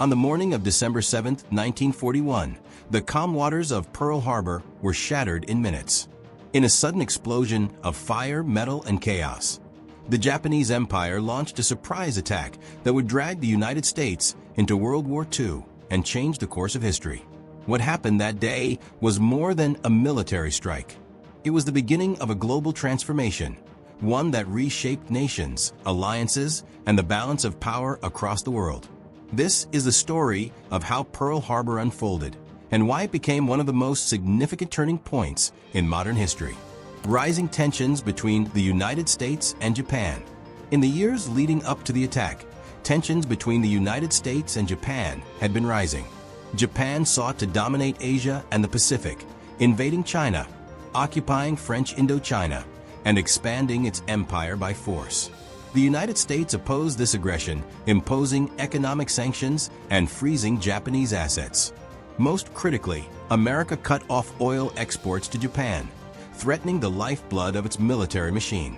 On the morning of December 7, 1941, the calm waters of Pearl Harbor were shattered in minutes. In a sudden explosion of fire, metal, and chaos, the Japanese Empire launched a surprise attack that would drag the United States into World War II and change the course of history. What happened that day was more than a military strike. It was the beginning of a global transformation, one that reshaped nations, alliances, and the balance of power across the world. This is the story of how Pearl Harbor unfolded and why it became one of the most significant turning points in modern history. Rising tensions between the United States and Japan. In the years leading up to the attack, tensions between the United States and Japan had been rising. Japan sought to dominate Asia and the Pacific, invading China, occupying French Indochina, and expanding its empire by force. The United States opposed this aggression, imposing economic sanctions and freezing Japanese assets. Most critically, America cut off oil exports to Japan, threatening the lifeblood of its military machine.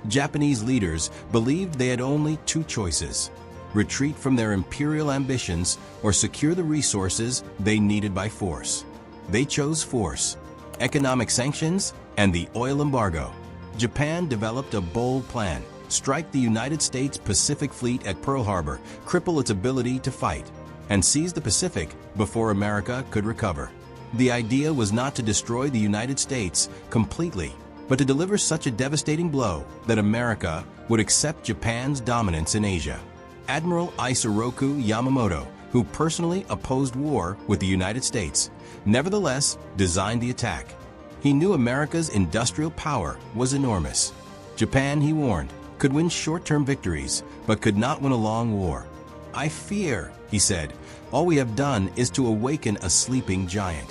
Japanese leaders believed they had only two choices: retreat from their imperial ambitions or secure the resources they needed by force. They chose force, economic sanctions, and the oil embargo. Japan developed a bold plan: strike the United States Pacific Fleet at Pearl Harbor, cripple its ability to fight, and seize the Pacific before America could recover. The idea was not to destroy the United States completely, but to deliver such a devastating blow that America would accept Japan's dominance in Asia. Admiral Isoroku Yamamoto, who personally opposed war with the United States, nevertheless designed the attack. He knew America's industrial power was enormous. Japan, he warned, could win short-term victories, but could not win a long war. "I fear," he said, "all we have done is to awaken a sleeping giant."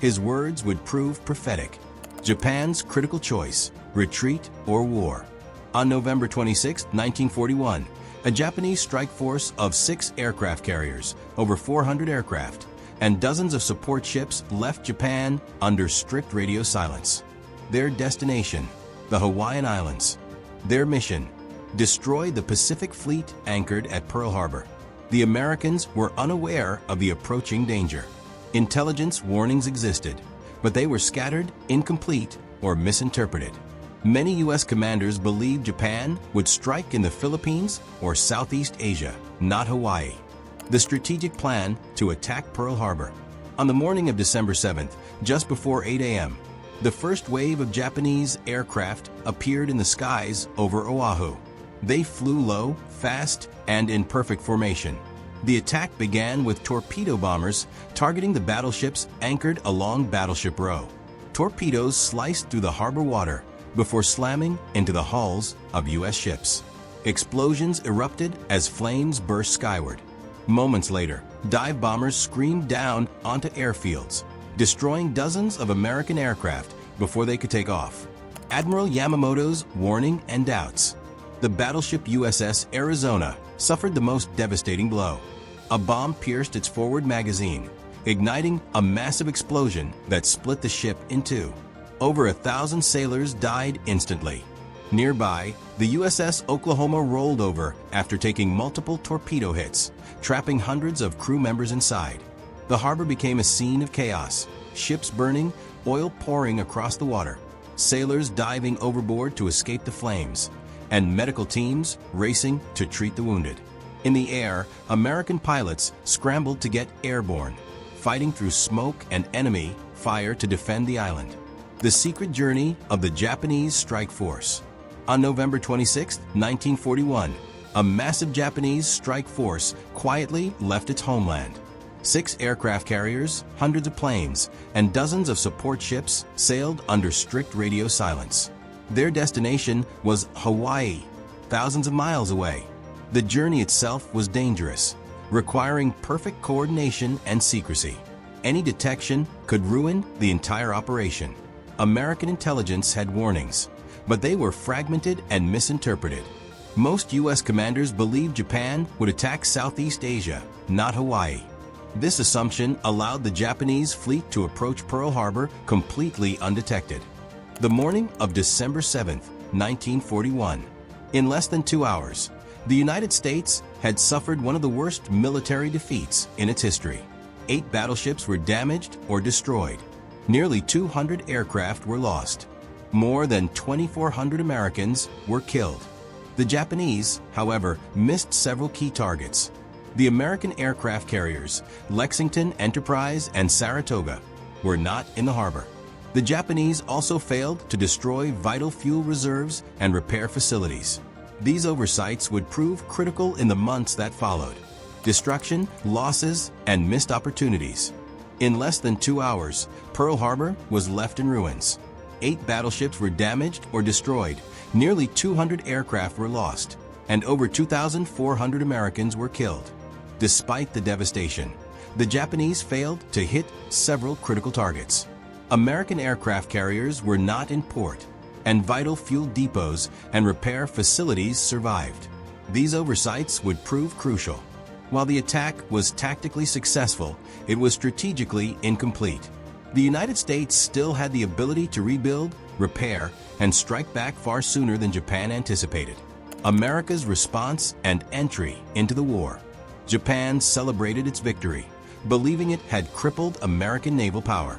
His words would prove prophetic. Japan's critical choice: retreat or war. On November 26, 1941, a Japanese strike force of 6 aircraft carriers, over 400 aircraft, and dozens of support ships left Japan under strict radio silence. Their destination: the Hawaiian Islands. Their mission: destroy the Pacific Fleet anchored at Pearl Harbor. The Americans were unaware of the approaching danger. Intelligence warnings existed, but they were scattered, incomplete, or misinterpreted. Many U.S. commanders believed Japan would strike in the Philippines or Southeast Asia, not Hawaii. The strategic plan to attack Pearl Harbor. On the morning of December 7th, just before 8 a.m., the first wave of Japanese aircraft appeared in the skies over Oahu. They flew low, fast, and in perfect formation. The attack began with torpedo bombers targeting the battleships anchored along Battleship Row. Torpedoes sliced through the harbor water before slamming into the hulls of U.S. ships. Explosions erupted as flames burst skyward. Moments later, dive bombers screamed down onto airfields, destroying dozens of American aircraft before they could take off. Admiral Yamamoto's warning and doubts. The battleship USS Arizona suffered the most devastating blow. A bomb pierced its forward magazine, igniting a massive explosion that split the ship in two. Over 1,000 sailors died instantly. Nearby, the USS Oklahoma rolled over after taking multiple torpedo hits, trapping hundreds of crew members inside. The harbor became a scene of chaos: ships burning, oil pouring across the water, sailors diving overboard to escape the flames, and medical teams racing to treat the wounded. In the air, American pilots scrambled to get airborne, fighting through smoke and enemy fire to defend the island. The secret journey of the Japanese strike force. On November 26, 1941, a massive Japanese strike force quietly left its homeland. 6 aircraft carriers, hundreds of planes, and dozens of support ships sailed under strict radio silence. Their destination was Hawaii, thousands of miles away. The journey itself was dangerous, requiring perfect coordination and secrecy. Any detection could ruin the entire operation. American intelligence had warnings, but they were fragmented and misinterpreted. Most U.S. commanders believed Japan would attack Southeast Asia, not Hawaii. This assumption allowed the Japanese fleet to approach Pearl Harbor completely undetected. The morning of December 7, 1941. In less than 2 hours, The United States had suffered one of the worst military defeats in its history. 8 battleships were damaged or destroyed. Nearly 200 aircraft were lost. More than 2,400 Americans were killed. The Japanese, however, missed several key targets. The American aircraft carriers, Lexington, Enterprise, and Saratoga, were not in the harbor. The Japanese also failed to destroy vital fuel reserves and repair facilities. These oversights would prove critical in the months that followed. Destruction, losses, and missed opportunities. In less than 2 hours, Pearl Harbor was left in ruins. 8 battleships were damaged or destroyed, nearly 200 aircraft were lost, and over 2,400 Americans were killed. Despite the devastation, the Japanese failed to hit several critical targets. American aircraft carriers were not in port, and vital fuel depots and repair facilities survived. These oversights would prove crucial. While the attack was tactically successful, it was strategically incomplete. The United States still had the ability to rebuild, repair, and strike back far sooner than Japan anticipated. America's response and entry into the war. Japan celebrated its victory, believing it had crippled American naval power.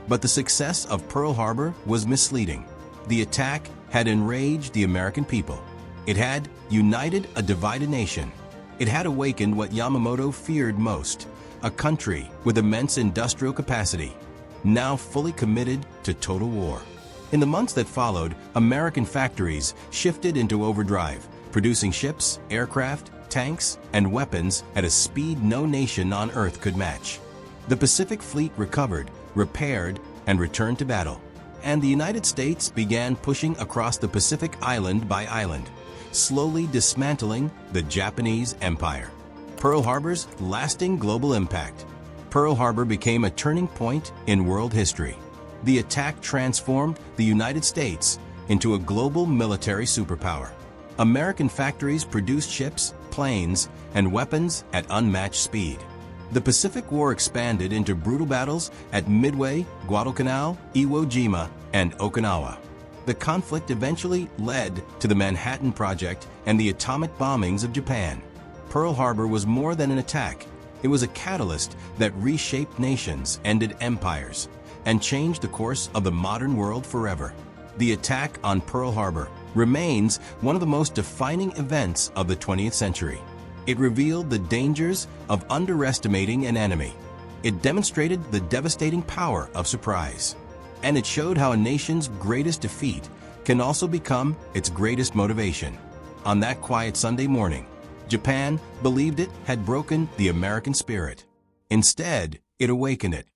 But the success of Pearl Harbor was misleading. The attack had enraged the American people. It had united a divided nation. It had awakened what Yamamoto feared most, a country with immense industrial capacity, now fully committed to total war. In the months that followed, American factories shifted into overdrive, producing ships, aircraft, tanks, and weapons at a speed no nation on Earth could match. The Pacific Fleet recovered, repaired, and returned to battle. And the United States began pushing across the Pacific island by island, slowly dismantling the Japanese Empire. Pearl Harbor's lasting global impact. Pearl Harbor became a turning point in world history. The attack transformed the United States into a global military superpower. American factories produced ships, planes, and weapons at unmatched speed. The Pacific War expanded into brutal battles at Midway, Guadalcanal, Iwo Jima, and Okinawa. The conflict eventually led to the Manhattan Project and the atomic bombings of Japan. Pearl Harbor was more than an attack. It was a catalyst that reshaped nations, ended empires, and changed the course of the modern world forever. The attack on Pearl Harbor remains one of the most defining events of the 20th century. It revealed the dangers of underestimating an enemy. It demonstrated the devastating power of surprise. And it showed how a nation's greatest defeat can also become its greatest motivation. On that quiet Sunday morning, Japan believed it had broken the American spirit. Instead, it awakened it.